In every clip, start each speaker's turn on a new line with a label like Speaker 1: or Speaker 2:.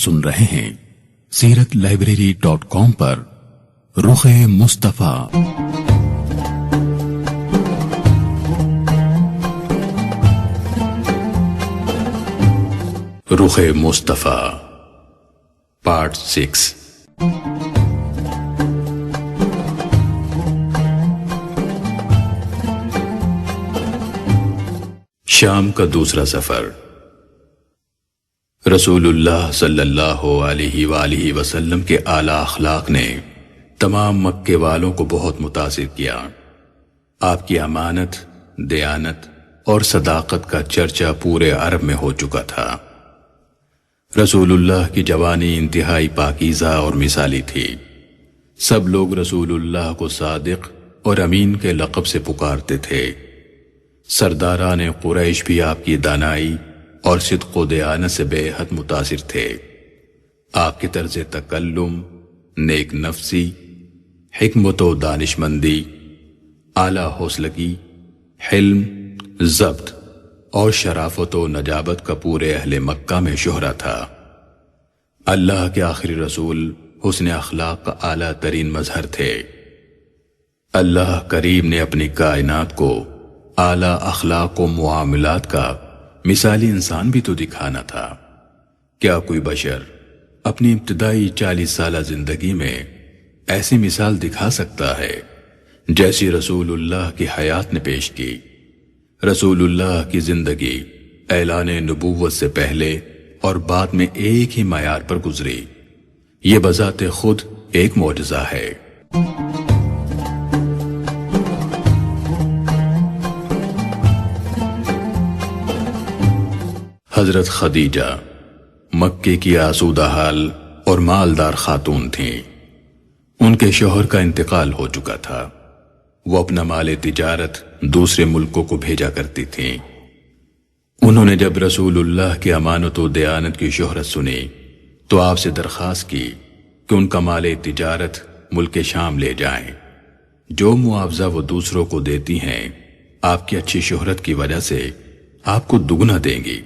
Speaker 1: سن رہے ہیں SeeratLibrary.com پر رخ مصطفیٰ۔ رخ مصطفیٰ part 6۔ شام کا دوسرا سفر۔ رسول اللہ صلی اللہ علیہ وآلہ وسلم کے اعلیٰ اخلاق نے تمام مکے والوں کو بہت متاثر کیا۔ آپ کی امانت، دیانت اور صداقت کا چرچا پورے عرب میں ہو چکا تھا۔ رسول اللہ کی جوانی انتہائی پاکیزہ اور مثالی تھی۔ سب لوگ رسول اللہ کو صادق اور امین کے لقب سے پکارتے تھے۔ سرداران قریش بھی آپ کی دانائی اور صدق و دیانت سے بے حد متاثر تھے۔ آپ کے طرز تکلم، نیک نفسی، حکمت و دانشمندی، اعلیٰ حوصلگی، حلم، ضبط اور شرافت و نجابت کا پورے اہل مکہ میں شہرہ تھا۔ اللہ کے آخری رسول حسن اخلاق کا اعلیٰ ترین مظہر تھے۔ اللہ کریم نے اپنی کائنات کو اعلیٰ اخلاق و معاملات کا مثالی انسان بھی تو دکھانا تھا۔ کیا کوئی بشر اپنی ابتدائی 40 سالہ زندگی میں ایسی مثال دکھا سکتا ہے جیسی رسول اللہ کی حیات نے پیش کی؟ رسول اللہ کی زندگی اعلان نبوت سے پہلے اور بعد میں ایک ہی معیار پر گزری۔ یہ بذات خود ایک معجزہ ہے۔ حضرت خدیجہ مکے کی آسودہ حال اور مالدار خاتون تھیں۔ ان کے شوہر کا انتقال ہو چکا تھا۔ وہ اپنا مال تجارت دوسرے ملکوں کو بھیجا کرتی تھیں۔ انہوں نے جب رسول اللہ کی امانت و دیانت کی شہرت سنی تو آپ سے درخواست کی کہ ان کا مال تجارت ملک شام لے جائیں۔ جو معاوضہ وہ دوسروں کو دیتی ہیں آپ کی اچھی شہرت کی وجہ سے آپ کو دگنا دیں گی۔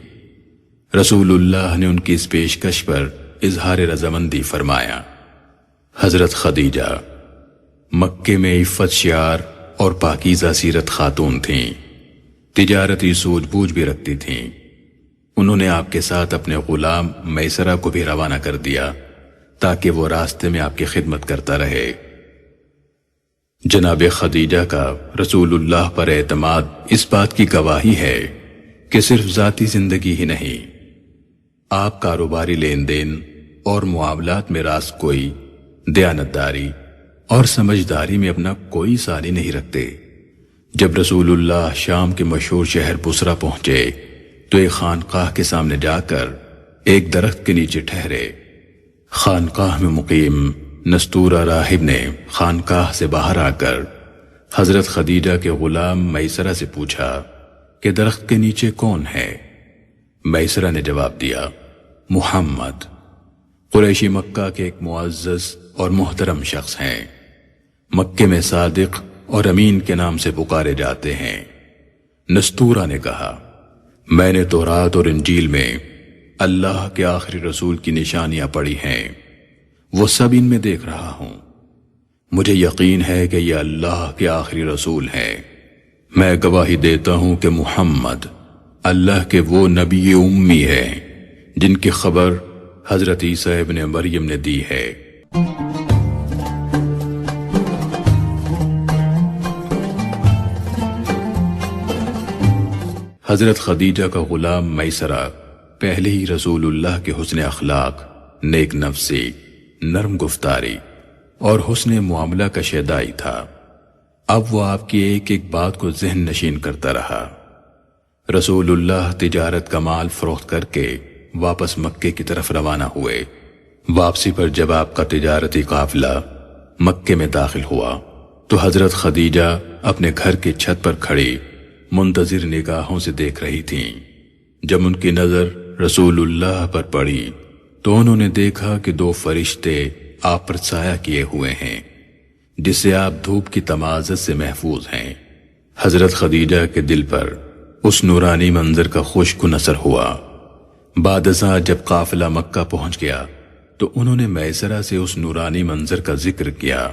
Speaker 1: رسول اللہ نے ان کی اس پیشکش پر اظہار رضامندی فرمایا۔ حضرت خدیجہ مکے میں عفت شعار اور پاکیزہ سیرت خاتون تھیں۔ تجارتی سوجھ بوجھ بھی رکھتی تھیں۔ انہوں نے آپ کے ساتھ اپنے غلام میسرہ کو بھی روانہ کر دیا تاکہ وہ راستے میں آپ کی خدمت کرتا رہے۔ جناب خدیجہ کا رسول اللہ پر اعتماد اس بات کی گواہی ہے کہ صرف ذاتی زندگی ہی نہیں، آپ کاروباری لین دین اور معاملات میں راست کوئی، دیانتداری اور سمجھداری میں اپنا کوئی ثانی نہیں رکھتے۔ جب رسول اللہ شام کے مشہور شہر بصرہ پہنچے تو ایک خانقاہ کے سامنے جا کر ایک درخت کے نیچے ٹھہرے۔ خانقاہ میں مقیم نستورہ راہب نے خانقاہ سے باہر آ کر حضرت خدیجہ کے غلام میسرہ سے پوچھا کہ درخت کے نیچے کون ہے؟ میسرہ نے جواب دیا، محمد، قریشی مکہ کے ایک معزز اور محترم شخص ہیں۔ مکے میں صادق اور امین کے نام سے پکارے جاتے ہیں۔ نستورہ نے کہا، میں نے تورات اور انجیل میں اللہ کے آخری رسول کی نشانیاں پڑھی ہیں، وہ سب ان میں دیکھ رہا ہوں۔ مجھے یقین ہے کہ یہ اللہ کے آخری رسول ہیں۔ میں گواہی دیتا ہوں کہ محمد اللہ کے وہ نبی امی ہیں جن کی خبر حضرت عیسیٰ ابن مریم نے دی ہے۔ حضرت خدیجہ کا غلام میسرہ پہلے ہی رسول اللہ کے حسن اخلاق، نیک نفسی، نرم گفتاری اور حسن معاملہ کا شیدائی تھا۔ اب وہ آپ کی ایک ایک بات کو ذہن نشین کرتا رہا۔ رسول اللہ تجارت کا مال فروخت کر کے واپس مکے کی طرف روانہ ہوئے۔ واپسی پر جب آپ کا تجارتی قافلہ مکے میں داخل ہوا تو حضرت خدیجہ اپنے گھر کی چھت پر کھڑی منتظر نگاہوں سے دیکھ رہی تھیں۔ جب ان کی نظر رسول اللہ پر پڑی تو انہوں نے دیکھا کہ 2 فرشتے آپ پر سایہ کیے ہوئے ہیں، جس سے آپ دھوپ کی تمازت سے محفوظ ہیں۔ حضرت خدیجہ کے دل پر اس نورانی منظر کا خوشگو اثر ہوا۔ بعد ازاں جب قافلہ مکہ پہنچ گیا تو انہوں نے میسرہ سے اس نورانی منظر کا ذکر کیا۔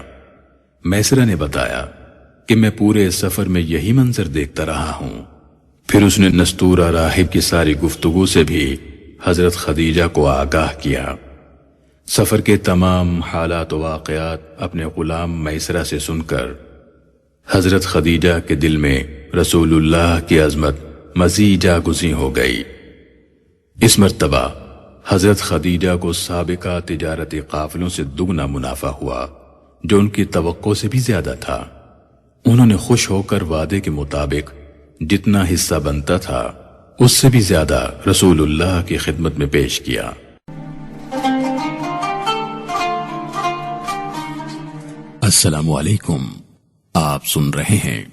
Speaker 1: میسرہ نے بتایا کہ میں پورے سفر میں یہی منظر دیکھتا رہا ہوں۔ پھر اس نے نستورہ راہب کی ساری گفتگو سے بھی حضرت خدیجہ کو آگاہ کیا۔ سفر کے تمام حالات و واقعات اپنے غلام میسرہ سے سن کر حضرت خدیجہ کے دل میں رسول اللہ کی عظمت مزید جاگزیں ہو گئی۔ اس مرتبہ حضرت خدیجہ کو سابقہ تجارتی قافلوں سے دگنا منافع ہوا، جو ان کی توقع سے بھی زیادہ تھا۔ انہوں نے خوش ہو کر وعدے کے مطابق جتنا حصہ بنتا تھا اس سے بھی زیادہ رسول اللہ کی خدمت میں پیش کیا۔ السلام علیکم، آپ سن رہے ہیں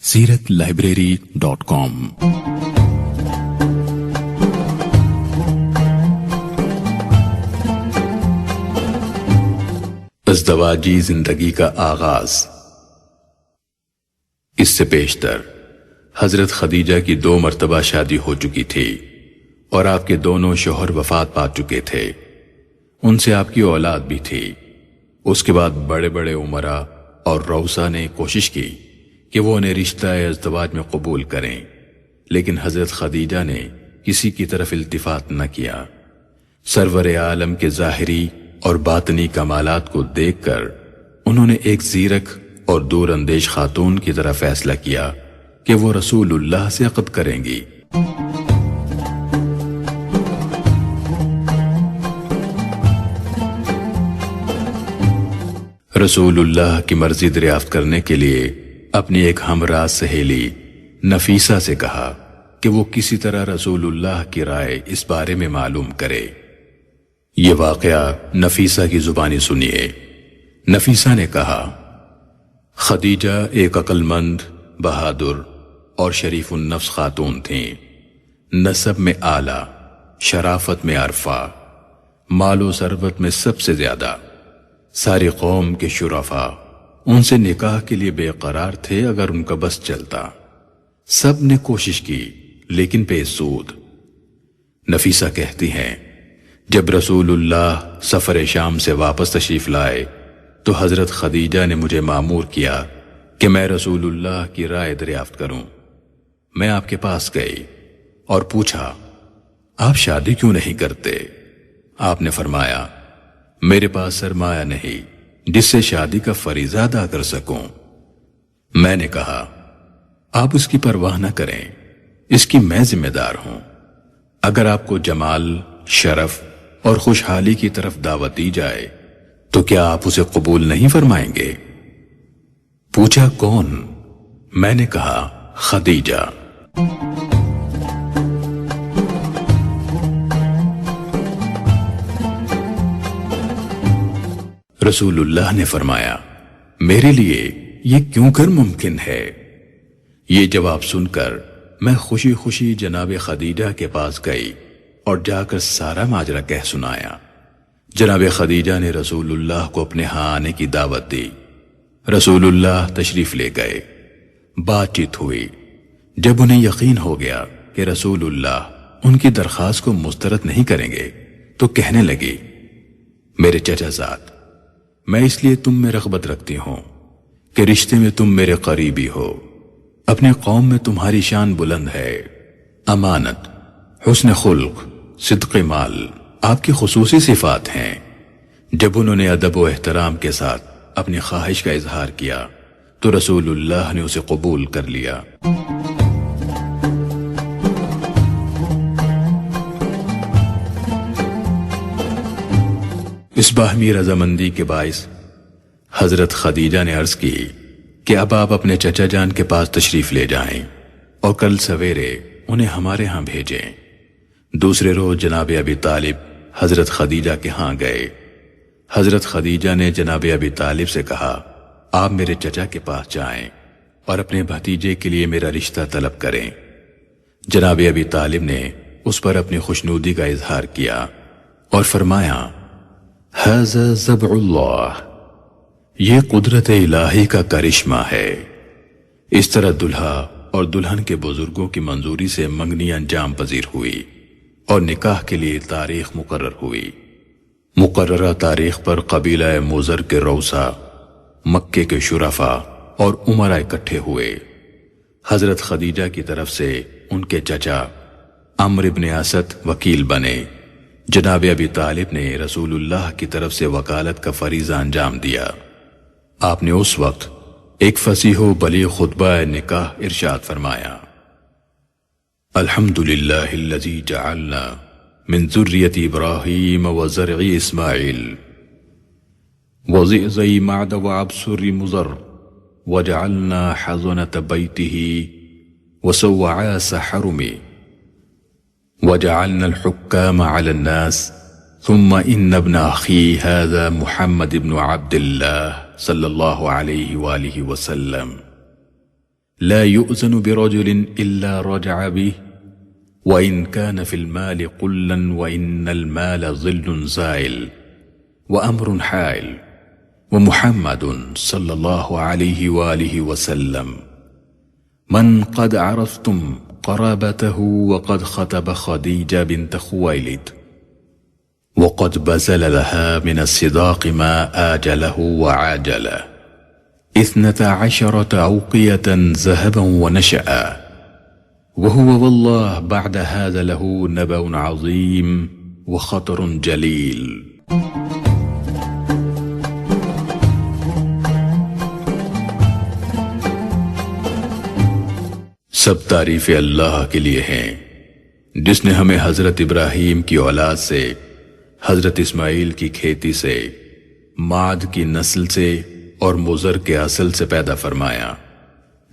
Speaker 1: SiratLibrary.com۔ ازدواجی زندگی کا آغاز۔ اس سے پیشتر حضرت خدیجہ کی 2 مرتبہ شادی ہو چکی تھی اور آپ کے دونوں شوہر وفات پا چکے تھے۔ ان سے آپ کی اولاد بھی تھی۔ اس کے بعد بڑے بڑے امراء اور روسا نے کوشش کی کہ وہ انہیں رشتہ ازدواج میں قبول کریں، لیکن حضرت خدیجہ نے کسی کی طرف التفات نہ کیا۔ سرور عالم کے ظاہری اور باطنی کمالات کو دیکھ کر انہوں نے ایک زیرک اور دور اندیش خاتون کی طرح فیصلہ کیا کہ وہ رسول اللہ سے عقد کریں گی۔ رسول اللہ کی مرضی دریافت کرنے کے لیے اپنی ایک ہمراہ سہیلی نفیسہ سے کہا کہ وہ کسی طرح رسول اللہ کی رائے اس بارے میں معلوم کرے۔ یہ واقعہ نفیسہ کی زبانی سنیے۔ نفیسہ نے کہا، خدیجہ ایک عقل مند، بہادر اور شریف النفس خاتون تھیں۔ نسب میں اعلیٰ، شرافت میں عرفہ، مال و ثروت میں سب سے زیادہ۔ ساری قوم کے شرفاء ان سے نکاح کے لیے بے قرار تھے اگر ان کا بس چلتا۔ سب نے کوشش کی لیکن بے سود۔ نفیسہ کہتی ہیں، جب رسول اللہ سفر شام سے واپس تشریف لائے تو حضرت خدیجہ نے مجھے مامور کیا کہ میں رسول اللہ کی رائے دریافت کروں۔ میں آپ کے پاس گئی اور پوچھا، آپ شادی کیوں نہیں کرتے؟ آپ نے فرمایا، میرے پاس سرمایہ نہیں جس سے شادی کا فریضہ ادا کر سکوں۔ میں نے کہا، آپ اس کی پرواہ نہ کریں، اس کی میں ذمہ دار ہوں۔ اگر آپ کو جمال، شرف اور خوشحالی کی طرف دعوت دی جائے تو کیا آپ اسے قبول نہیں فرمائیں گے؟ پوچھا، کون؟ میں نے کہا، خدیجہ۔ رسول اللہ نے فرمایا، میرے لیے یہ کیوں کر ممکن ہے؟ یہ جواب سن کر میں خوشی خوشی جناب خدیجہ کے پاس گئی اور جا کر سارا ماجرا کہہ سنایا۔ جناب خدیجہ نے رسول اللہ کو اپنے ہاں آنے کی دعوت دی۔ رسول اللہ تشریف لے گئے، بات چیت ہوئی۔ جب انہیں یقین ہو گیا کہ رسول اللہ ان کی درخواست کو مسترد نہیں کریں گے تو کہنے لگی، میرے چچا زاد، میں اس لیے تم میں رغبت رکھتی ہوں کہ رشتے میں تم میرے قریبی ہو۔ اپنے قوم میں تمہاری شان بلند ہے۔ امانت، حسن خلق، صدق مال آپ کی خصوصی صفات ہیں۔ جب انہوں نے ادب و احترام کے ساتھ اپنی خواہش کا اظہار کیا تو رسول اللہ نے اسے قبول کر لیا۔ اس باہمی رضامندی کے باعث حضرت خدیجہ نے عرض کی کہ اب آپ اپنے چچا جان کے پاس تشریف لے جائیں اور کل سویرے انہیں ہمارے ہاں بھیجیں۔ دوسرے روز جناب ابی طالب حضرت خدیجہ کے ہاں گئے۔ حضرت خدیجہ نے جناب ابی طالب سے کہا، آپ میرے چچا کے پاس جائیں اور اپنے بھتیجے کے لیے میرا رشتہ طلب کریں۔ جناب ابی طالب نے اس پر اپنی خوشنودی کا اظہار کیا اور فرمایا، ھذا ضبع اللہ، یہ قدرت الہی کا کرشمہ ہے۔ اس طرح دلہا اور دلہن کے بزرگوں کی منظوری سے منگنی انجام پذیر ہوئی۔ اور نکاح کے لیے تاریخ مقرر ہوئی۔ مقررہ تاریخ پر قبیلہ مزر کے روسا، مکے کے شرفاء اور امراء اکٹھے ہوئے۔ حضرت خدیجہ کی طرف سے ان کے چچا عمرو بن اسد وکیل بنے۔ جناب ابی طالب نے رسول اللہ کی طرف سے وکالت کا فریضہ انجام دیا۔ آپ نے اس وقت ایک فصیح و بلیغ خطبہ نکاح ارشاد فرمایا: الحمدللہ الذی جعلنا من ذریۃ ابراہیم وزرع اسماعیل وزئزئی معد وعبسر مضر وجعلنا حضنة بيته وسوعاس حرمه وجعلنا الحكام على الناس ثم إن ابن أخي هذا محمد بن عبد الله صلى الله عليه وآله وسلم لا يؤذن برجل إلا رجع به وإن كان في المال قلا وإن المال ظل زائل وأمر حائل ومحمد صلى الله عليه وآله وسلم من قد عرفتم قرابته وقد خطب خديجة بنت خويلد وقد بذل لها من الصداق ما آجله وعاجله 12 أوقية ذهبا ونشأ وهو والله بعد هذا له نبأ عظيم وخطر جليل۔ سب تعریف اللہ کے لیے ہیں جس نے ہمیں حضرت ابراہیم کی اولاد سے، حضرت اسماعیل کی کھیتی سے، معد کی نسل سے اور مضر کے اصل سے پیدا فرمایا،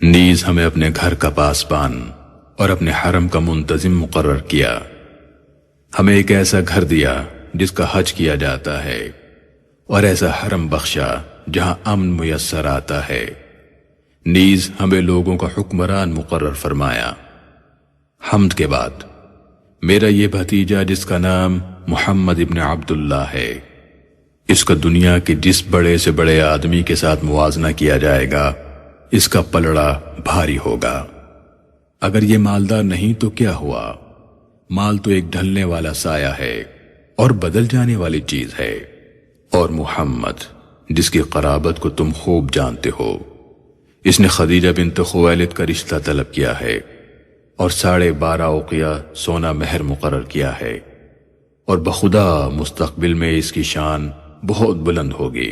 Speaker 1: نیز ہمیں اپنے گھر کا پاسبان اور اپنے حرم کا منتظم مقرر کیا۔ ہمیں ایک ایسا گھر دیا جس کا حج کیا جاتا ہے اور ایسا حرم بخشا جہاں امن میسر آتا ہے، نیز ہمیں لوگوں کا حکمران مقرر فرمایا۔ حمد کے بعد میرا یہ بھتیجا جس کا نام محمد ابن عبداللہ ہے، اس کا دنیا کے جس بڑے سے بڑے آدمی کے ساتھ موازنہ کیا جائے گا اس کا پلڑا بھاری ہوگا۔ اگر یہ مالدار نہیں تو کیا ہوا؟ مال تو ایک ڈھلنے والا سایہ ہے اور بدل جانے والی چیز ہے، اور محمد جس کی قرابت کو تم خوب جانتے ہو، اس نے خدیجہ بنت خویلد کا رشتہ طلب کیا ہے اور 12.5 اوقیہ سونا مہر مقرر کیا ہے، اور بخدا مستقبل میں اس کی شان بہت بلند ہوگی،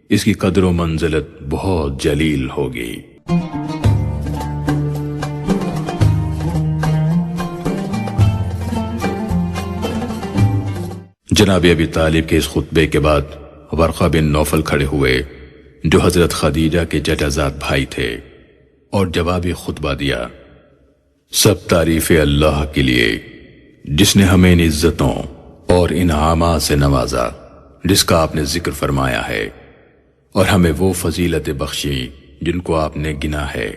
Speaker 1: اس کی قدر و منزلت بہت جلیل ہوگی۔ جناب ابی طالب کے اس خطبے کے بعد ورقہ بن نوفل کھڑے ہوئے جو حضرت خدیجہ کے چچا زاد بھائی تھے، اور جوابی خطبہ دیا: سب تعریف اللہ کے لیے جس نے ہمیں ان عزتوں اور انعامات سے نوازا جس کا آپ نے ذکر فرمایا ہے، اور ہمیں وہ فضیلت بخشی جن کو آپ نے گنا ہے۔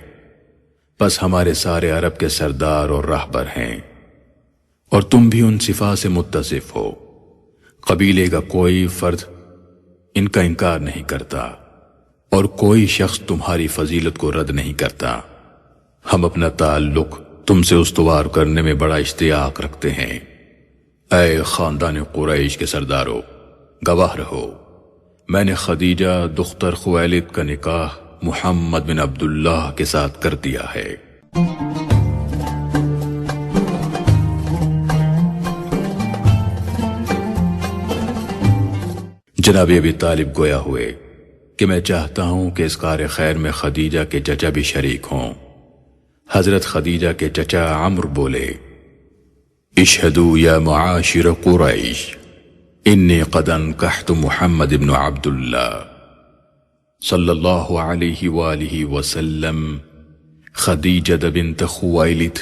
Speaker 1: پس ہمارے سارے عرب کے سردار اور راہبر ہیں، اور تم بھی ان صفات سے متصف ہو۔ قبیلے کا کوئی فرد ان کا انکار نہیں کرتا، اور کوئی شخص تمہاری فضیلت کو رد نہیں کرتا۔ ہم اپنا تعلق تم سے استوار کرنے میں بڑا اشتیاق رکھتے ہیں۔ اے خاندان قریش کے سردارو، گواہ رہو، میں نے خدیجہ دختر خویلد کا نکاح محمد بن عبداللہ کے ساتھ کر دیا ہے۔ جناب ابی طالب گویا ہوئے کہ میں چاہتا ہوں کہ اس کار خیر میں خدیجہ کے چچا بھی شریک ہوں۔ حضرت خدیجہ کے چچا عمرو بولے: اشہدوا یا معاشر قریش انی قد انکحت محمد بن عبداللہ صلی اللہ علیہ وآلہ وسلم خدیجہ بنت خویلد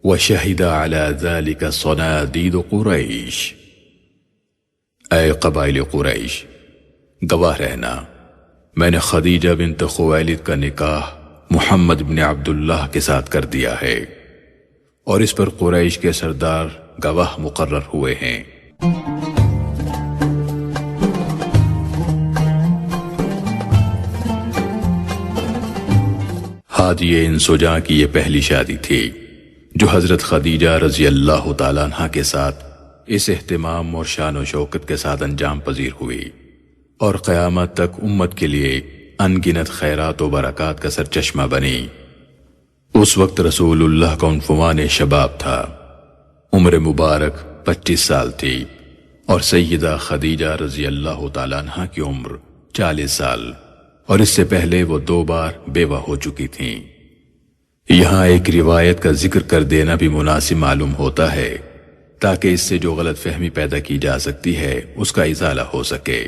Speaker 1: وشہد علی ذلک صنادید قریش۔ اے قبائل قریش، گواہ رہنا، میں نے خدیجہ بنت خویلد کا نکاح محمد بن عبداللہ کے ساتھ کر دیا ہے، اور اس پر قریش کے سردار گواہ مقرر ہوئے ہیں۔ ہادیہ ان سجاں کی یہ پہلی شادی تھی جو حضرت خدیجہ رضی اللہ تعالیٰ عنہ کے ساتھ اس اہتمام اور شان و شوکت کے ساتھ انجام پذیر ہوئی اور قیامت تک امت کے لیے ان گنت خیرات و برکات کا سرچشمہ بنی۔ اس وقت رسول اللہ کا عنفوان شباب تھا، عمر مبارک 25 سال تھی، اور سیدہ خدیجہ رضی اللہ تعالیٰ عنہ کی عمر 40 سال، اور اس سے پہلے وہ 2 بار بیوہ ہو چکی تھیں۔ یہاں ایک روایت کا ذکر کر دینا بھی مناسب معلوم ہوتا ہے تاکہ اس سے جو غلط فہمی پیدا کی جا سکتی ہے اس کا ازالہ ہو سکے۔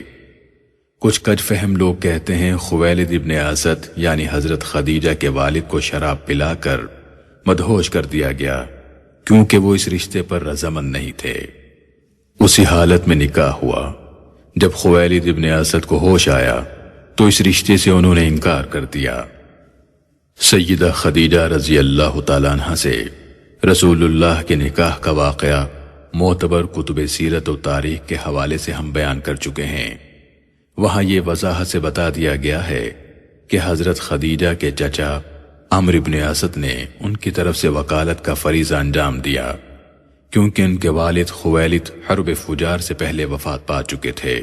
Speaker 1: کچھ کج فہم لوگ کہتے ہیں خویلد ابن اسد یعنی حضرت خدیجہ کے والد کو شراب پلا کر مدہوش کر دیا گیا کیونکہ وہ اس رشتے پر رضامند نہیں تھے۔ اسی حالت میں نکاح ہوا۔ جب خویلد ابن اسد کو ہوش آیا تو اس رشتے سے انہوں نے انکار کر دیا۔ سیدہ خدیجہ رضی اللہ تعالیٰ عنہ سے رسول اللہ کے نکاح کا واقعہ معتبر کتب سیرت و تاریخ کے حوالے سے ہم بیان کر چکے ہیں۔ وہاں یہ وضاحت سے بتا دیا گیا ہے کہ حضرت خدیجہ کے چچا عمرو بن اسد نے ان کی طرف سے وکالت کا فریضہ انجام دیا کیونکہ ان کے والد خویلد حرب فجار سے پہلے وفات پا چکے تھے۔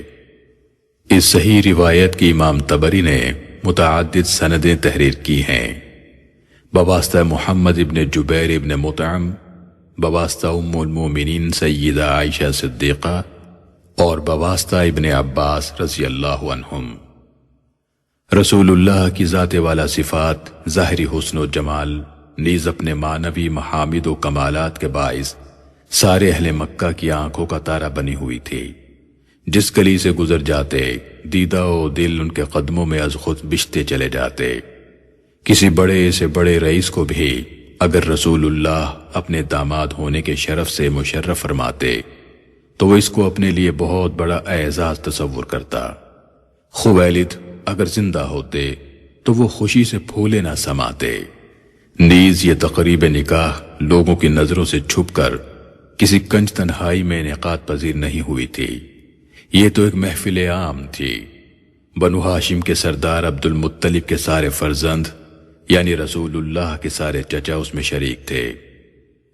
Speaker 1: اس صحیح روایت کی امام طبری نے متعدد سندیں تحریر کی ہیں، بواسطہ محمد ابن جبیر ابن مطعم، بواسطہ ام المومنین سیدہ عائشہ صدیقہ، اور بواسطہ ابن عباس رضی اللہ عنہم۔ رسول اللہ کی ذات والا صفات، ظاہری حسن و جمال، نیز اپنے معنوی محامد و کمالات کے باعث سارے اہل مکہ کی آنکھوں کا تارا بنی ہوئی تھی۔ جس گلی سے گزر جاتے دیدہ و دل ان کے قدموں میں از خود بچھتے چلے جاتے۔ کسی بڑے سے بڑے رئیس کو بھی اگر رسول اللہ اپنے داماد ہونے کے شرف سے مشرف فرماتے تو وہ اس کو اپنے لیے بہت بڑا اعزاز تصور کرتا۔ خویلد اگر زندہ ہوتے تو وہ خوشی سے پھولے نہ سماتے۔ نیز یہ تقریب نکاح لوگوں کی نظروں سے چھپ کر کسی کنج تنہائی میں انعقاد پذیر نہیں ہوئی تھی، یہ تو ایک محفل عام تھی۔ بنو ہاشم کے سردار عبد المطلب کے سارے فرزند یعنی رسول اللہ کے سارے چچا اس میں شریک تھے۔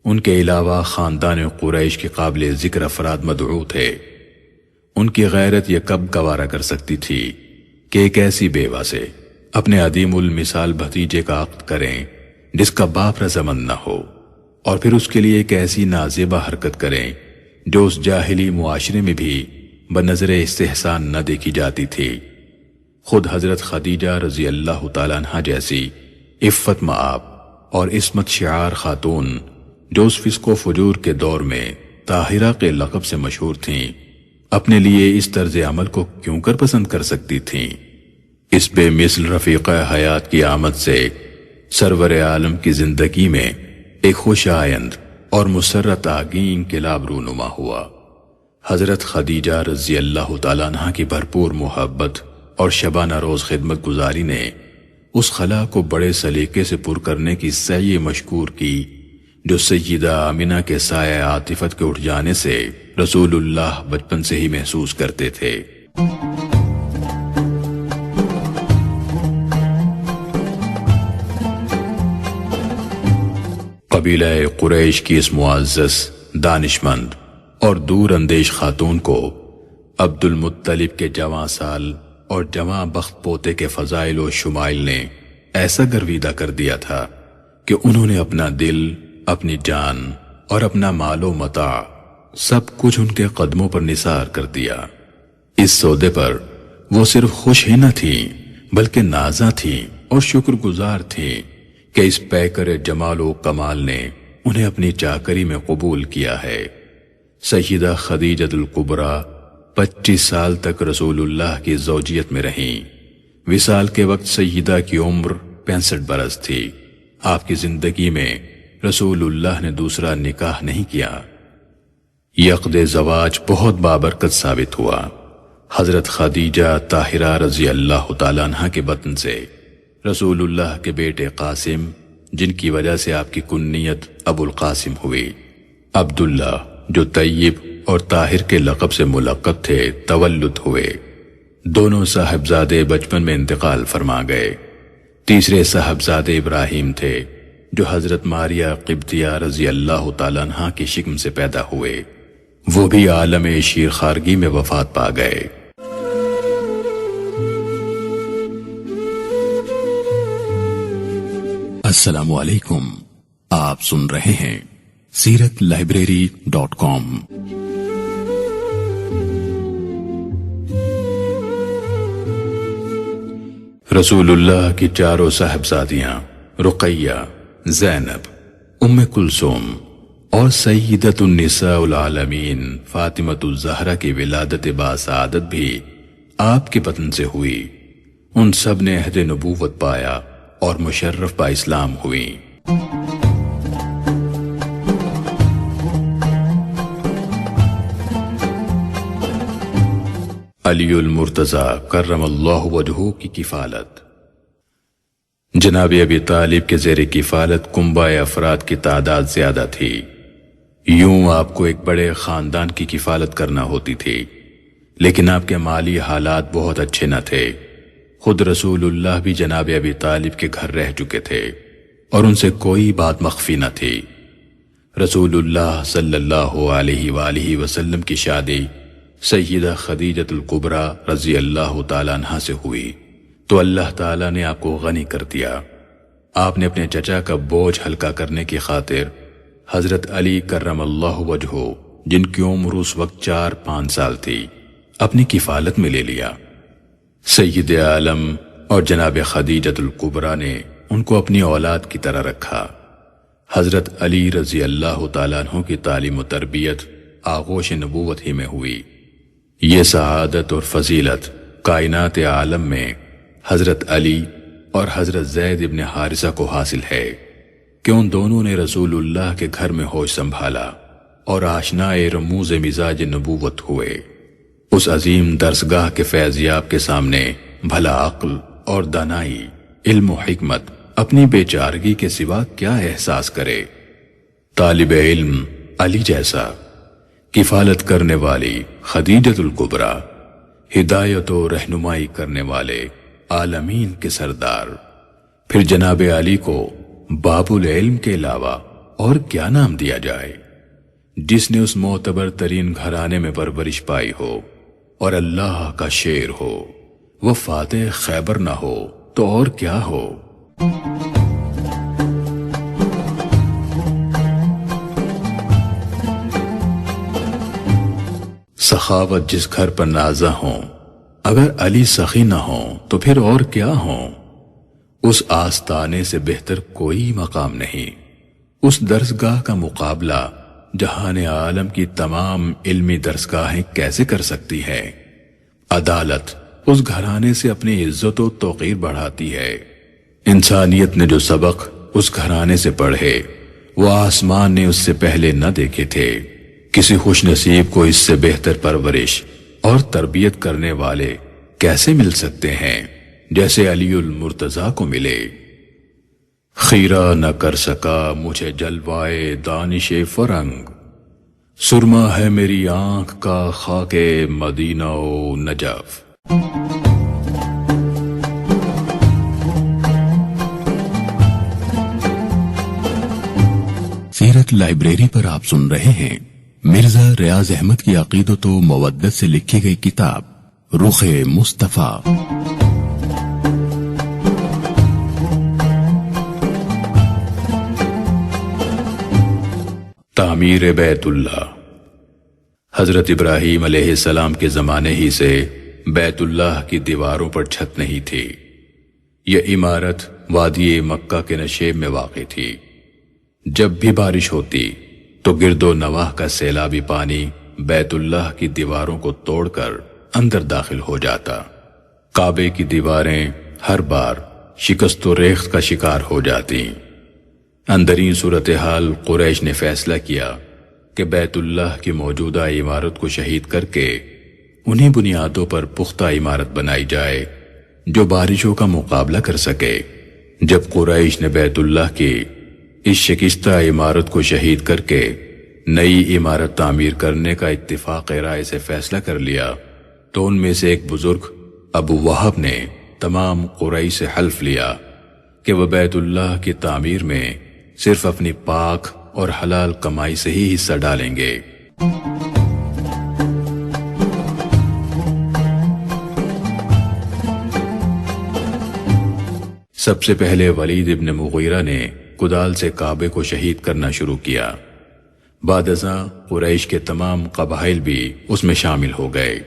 Speaker 1: ان کے علاوہ خاندان قریش کے قابل ذکر افراد مدعو تھے۔ ان کی غیرت یہ کب گوارا کر سکتی تھی کہ ایک ایسی بیوہ سے اپنے عدیم المثال بھتیجے کا عقد کریں جس کا باپ رضامند نہ ہو، اور پھر اس کے لیے ایک ایسی نازیبہ حرکت کریں جو اس جاہلی معاشرے میں بھی بنظر استحسان نہ دیکھی جاتی تھی۔ خود حضرت خدیجہ رضی اللہ تعالیٰ عنہ جیسی عفت مآب اور عصمت شعار خاتون جو اس فسق و فجور کے دور میں طاہرہ کے لقب سے مشہور تھیں، اپنے لیے اس طرز عمل کو کیوں کر پسند کر سکتی تھیں؟ اس بے مثل رفیقہ حیات کی آمد سے سرور عالم کی زندگی میں ایک خوش آئند اور مسرت آگیں انقلاب رونما ہوا۔ حضرت خدیجہ رضی اللہ تعالیٰ عنہ کی بھرپور محبت اور شبانہ روز خدمت گزاری نے اس خلا کو بڑے سلیقے سے پر کرنے کی سعی مشکور کی جو سیدہ آمنہ کے سایہ عاطفت کے اٹھ جانے سے رسول اللہ بچپن سے ہی محسوس کرتے تھے۔ قبیلہ قریش کی اس معزز، دانشمند اور دور اندیش خاتون کو عبد المطلب کے جواں سال اور جواں بخت پوتے کے فضائل و شمائل نے ایسا گرویدہ کر دیا تھا کہ انہوں نے اپنا دل، اپنی جان اور اپنا مال و متاع سب کچھ ان کے قدموں پر نثار کر دیا۔ اس سودے پر وہ صرف خوش ہی نہ تھیں بلکہ نازاں تھیں اور شکر گزار تھیں کہ اس پیکر جمال و کمال نے انہیں اپنی چاکری میں قبول کیا ہے۔ سیدہ خدیجہ الکبریٰ 25 سال تک رسول اللہ کی زوجیت میں رہیں۔ وصال کے وقت سیدہ کی عمر 65 برس تھی۔ آپ کی زندگی میں رسول اللہ نے دوسرا نکاح نہیں کیا۔ یہ عقد زواج بہت بابرکت ثابت ہوا۔ حضرت خدیجہ طاہرہ رضی اللہ تعالیٰ عنہ کے بطن سے رسول اللہ کے بیٹے قاسم، جن کی وجہ سے آپ کی کنیت ابو القاسم ہوئی، عبداللہ جو طیب اور طاہر کے لقب سے ملقب تھے، تولد ہوئے۔ دونوں صاحبزادے بچپن میں انتقال فرما گئے۔ تیسرے صاحبزادے ابراہیم تھے جو حضرت ماریہ قبطیہ رضی اللہ تعالیٰ عنہ کی شکم سے پیدا ہوئے، وہ بھی عالم شیر خارگی میں وفات پا گئے۔ السلام علیکم، آپ سن رہے ہیں سیرت لائبریری.com۔ رسول اللہ کی چاروں صاحبزادیاں رقیہ، زینب، ام کلثوم اور سیدۃ النساء العالمین فاطمۃ الزہرا کی ولادت باسعادت بھی آپ کے بطن سے ہوئی۔ ان سب نے عہد نبوت پایا اور مشرف با اسلام ہوئی۔ علی المرتضی کرم اللہ وجہہ کی کفالت۔ جناب ابی طالب کے زیر کفالت کنبہ افراد کی تعداد زیادہ تھی۔ یوں آپ کو ایک بڑے خاندان کی کفالت کرنا ہوتی تھی، لیکن آپ کے مالی حالات بہت اچھے نہ تھے۔ خود رسول اللہ بھی جناب ابی طالب کے گھر رہ چکے تھے اور ان سے کوئی بات مخفی نہ تھی۔ رسول اللہ صلی اللہ علیہ وآلہ وسلم کی شادی سیدہ خدیجۃ الکبریٰ رضی اللہ تعالیٰ عنہ سے ہوئی تو اللہ تعالیٰ نے آپ کو غنی کر دیا۔ آپ نے اپنے چچا کا بوجھ ہلکا کرنے کی خاطر حضرت علی کرم اللہ وجہہ، جن کی عمر اس وقت 4-5 سال تھی، اپنی کفالت میں لے لیا۔ سید عالم اور جناب خدیجۃ الکبریٰ نے ان کو اپنی اولاد کی طرح رکھا۔ حضرت علی رضی اللہ تعالیٰ عنہ کی تعلیم و تربیت آغوش نبوت ہی میں ہوئی۔ یہ سعادت اور فضیلت کائنات عالم میں حضرت علی اور حضرت زید ابن حارثہ کو حاصل ہے کہ ان دونوں نے رسول اللہ کے گھر میں ہوش سنبھالا اور آشنائے رموز مزاج نبوت ہوئے۔ اس عظیم درسگاہ کے فیضیاب کے سامنے بھلا عقل اور دانائی، علم و حکمت اپنی بے چارگی کے سوا کیا احساس کرے۔ طالب علم علی جیسا، کفالت کرنے والی خدیجۃ الکبریٰ، ہدایت و رہنمائی کرنے والے عالمین کے سردار، پھر جناب علی کو باب العلم کے علاوہ اور کیا نام دیا جائے؟ جس نے اس معتبر ترین گھرانے میں پرورش پائی ہو اور اللہ کا شیر ہو، وہ فاتح خیبر نہ ہو تو اور کیا ہو؟ سخاوت جس گھر پر نازا ہوں، اگر علی سخی نہ ہوں تو پھر اور کیا ہوں؟ اس آستانے سے بہتر کوئی مقام نہیں۔ اس درسگاہ کا مقابلہ جہان عالم کی تمام علمی درسگاہیں کیسے کر سکتی ہے؟ عدالت اس گھرانے سے اپنی عزت و توقیر بڑھاتی ہے۔ انسانیت نے جو سبق اس گھرانے سے پڑھے وہ آسمان نے اس سے پہلے نہ دیکھے تھے۔ کسی خوش نصیب کو اس سے بہتر پرورش اور تربیت کرنے والے کیسے مل سکتے ہیں جیسے علی المرتضی کو ملے؟ خیرہ نہ کر سکا مجھے جلوائے دانش فرنگ، سرما ہے میری آنکھ کا خاک مدینہ و نجف۔ سیرت لائبریری پر آپ سن رہے ہیں مرزا ریاض احمد کی عقیدت و مودت سے لکھی گئی کتاب رخ مصطفیٰ۔ تعمیر بیت اللہ۔ حضرت ابراہیم علیہ السلام کے زمانے ہی سے بیت اللہ کی دیواروں پر چھت نہیں تھی۔ یہ عمارت وادی مکہ کے نشیب میں واقع تھی۔ جب بھی بارش ہوتی تو گرد و نواح کا سیلابی پانی بیت اللہ کی دیواروں کو توڑ کر اندر داخل ہو جاتا۔ کعبے کی دیواریں ہر بار شکست و ریخت کا شکار ہو جاتی۔ اندرین صورتحال قریش نے فیصلہ کیا کہ بیت اللہ کی موجودہ عمارت کو شہید کر کے انہی بنیادوں پر پختہ عمارت بنائی جائے جو بارشوں کا مقابلہ کر سکے۔ جب قریش نے بیت اللہ کی اس شکستہ عمارت کو شہید کر کے نئی عمارت تعمیر کرنے کا اتفاق رائے سے فیصلہ کر لیا تو ان میں سے ایک بزرگ ابو وہب نے تمام قریش سے حلف لیا کہ وہ بیت اللہ کی تعمیر میں صرف اپنی پاک اور حلال کمائی سے ہی حصہ ڈالیں گے۔ سب سے پہلے ولید ابن مغیرہ نے کدال سے کعبے کو شہید کرنا شروع کیا۔ بعد ازاں قریش کے تمام قبائل بھی اس میں شامل ہو گئے۔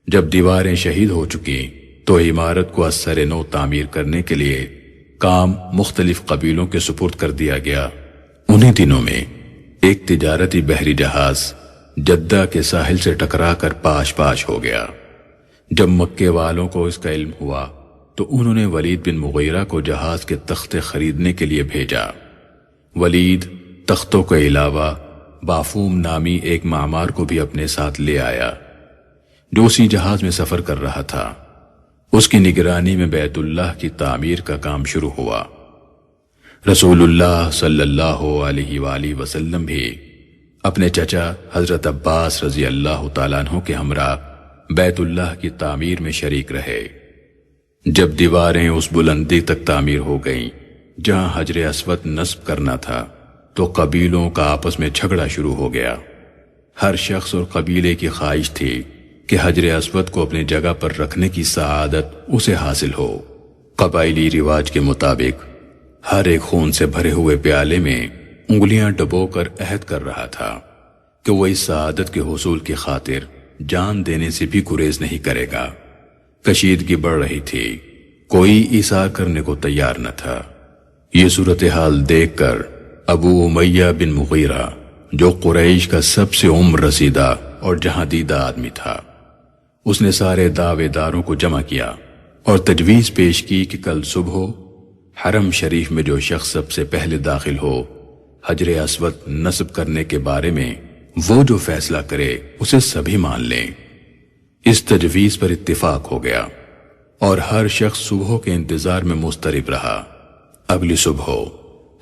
Speaker 1: جب دیواریں شہید ہو چکی تو عمارت کو از سر نو تعمیر کرنے کے لیے کام مختلف قبیلوں کے سپرد کر دیا گیا۔ انہی دنوں میں ایک تجارتی بحری جہاز جدہ کے ساحل سے ٹکرا کر پاش پاش ہو گیا۔ جب مکے والوں کو اس کا علم ہوا تو انہوں نے ولید بن مغیرہ کو جہاز کے تختے خریدنے کے لیے بھیجا۔ ولید تختوں کے علاوہ بافوم نامی ایک معمار کو بھی اپنے ساتھ لے آیا جو اسی جہاز میں سفر کر رہا تھا۔ اس کی نگرانی میں بیت اللہ کی تعمیر کا کام شروع ہوا۔ رسول اللہ صلی اللہ علیہ وآلہ وسلم بھی اپنے چچا حضرت عباس رضی اللہ تعالیٰ عنہ کے ہمراہ بیت اللہ کی تعمیر میں شریک رہے۔ جب دیواریں اس بلندی تک تعمیر ہو گئیں جہاں حجر اسود نصب کرنا تھا تو قبیلوں کا آپس میں جھگڑا شروع ہو گیا۔ ہر شخص اور قبیلے کی خواہش تھی کہ حجر اسود کو اپنی جگہ پر رکھنے کی سعادت اسے حاصل ہو۔ قبائلی رواج کے مطابق ہر ایک خون سے بھرے ہوئے پیالے میں انگلیاں ڈبو کر عہد کر رہا تھا کہ وہ اس سعادت کے حصول کی خاطر جان دینے سے بھی گریز نہیں کرے گا۔ کشیدگی بڑھ رہی تھی، کوئی ایثار کرنے کو تیار نہ تھا۔ یہ صورتحال دیکھ کر ابو امیہ بن مغیرہ جو قریش کا سب سے عمر رسیدہ اور جہاں دیدہ آدمی تھا، اس نے سارے دعوے داروں کو جمع کیا اور تجویز پیش کی کہ کل صبح حرم شریف میں جو شخص سب سے پہلے داخل ہو حجر اسود نصب کرنے کے بارے میں وہ جو فیصلہ کرے اسے سبھی مان لیں۔ اس تجویز پر اتفاق ہو گیا اور ہر شخص صبح کے انتظار میں مضطرب رہا۔ اگلی صبح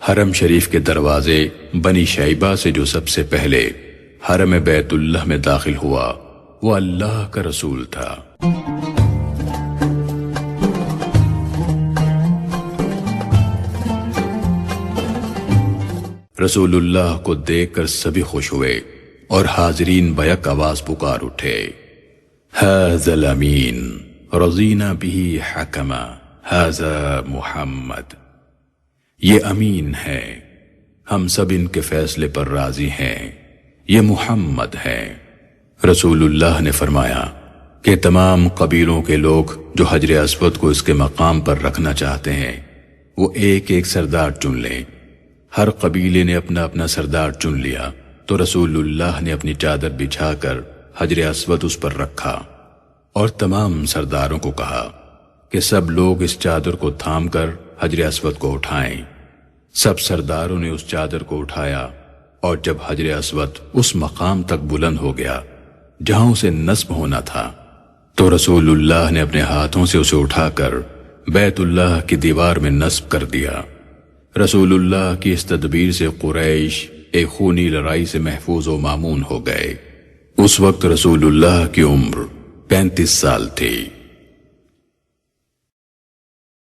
Speaker 1: حرم شریف کے دروازے بنی شیبہ سے جو سب سے پہلے حرم بیت اللہ میں داخل ہوا وہ اللہ کا رسول تھا۔ رسول اللہ کو دیکھ کر سبھی خوش ہوئے اور حاضرین بیک آواز پکار اٹھے، ھذا الامین رضینا بہ حکما ھذا محمد، یہ امین ہے، ہم سب ان کے فیصلے پر راضی ہیں، یہ محمد ہے۔ رسول اللہ نے فرمایا کہ تمام قبیلوں کے لوگ جو حجر اسود کو اس کے مقام پر رکھنا چاہتے ہیں وہ ایک ایک سردار چن لیں۔ ہر قبیلے نے اپنا اپنا سردار چن لیا تو رسول اللہ نے اپنی چادر بچھا کر حجر اسود اس پر رکھا اور تمام سرداروں کو کہا کہ سب لوگ اس چادر کو تھام کر حجر اسود کو اٹھائیں۔ سب سرداروں نے اس چادر کو اٹھایا اور جب حجر اسود اس مقام تک بلند ہو گیا جہاں اسے نصب ہونا تھا تو رسول اللہ نے اپنے ہاتھوں سے اسے اٹھا کر بیت اللہ کی دیوار میں نصب کر دیا۔ رسول اللہ کی اس تدبیر سے قریش ایک خونی لڑائی سے محفوظ و مامون ہو گئے۔ اس وقت رسول اللہ کی عمر 35 سال تھی۔